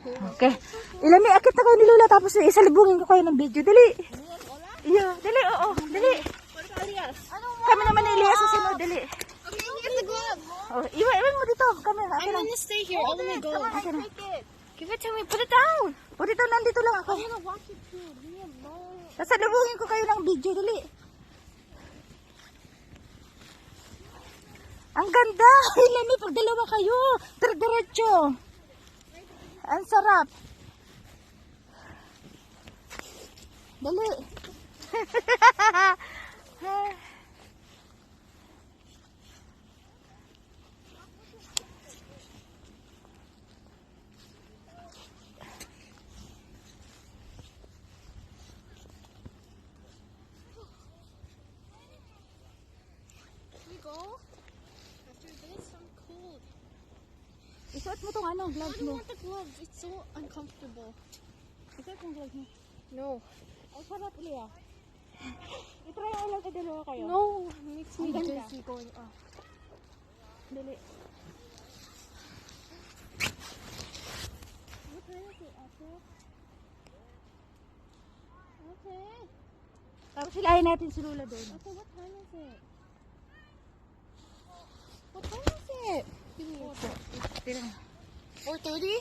Okay. Ilami, akit na kayo ni Lola tapos isalubungin ko kayo ng video. Dali. Iya, dali, oo, dali. Kami naman ni Elias sa sunod, dali. Okay, here's the glove. Oh, iwan mo dito. Kami, I'm akin na. gonna stay here. All the way go. Akin na. Give it to me. Put it down. O dito, nandito lang ako. I wanna watch it too. Leave me alone. Sasalubungin ko kayo ng video, dali. Ang ganda! Ilami, pag dalawa kayo. Diretso. Ang sarap. Dali. Can we go? After this, I'm cold. Isuot mo tong ano, I gloves don't mo. want the gloves. It's so uncomfortable. Isuot tong gloves mo. No. Ang sarap, Leah. I-try mo lang sa dalawa kayo. No. It makes me Ang ganda. dizzy going up. Dali. What time is it, Apple? Okay. Tapos silahin natin si Lola doon. Okay, what time is it? What time is it? Give me a 4:30. 4:30?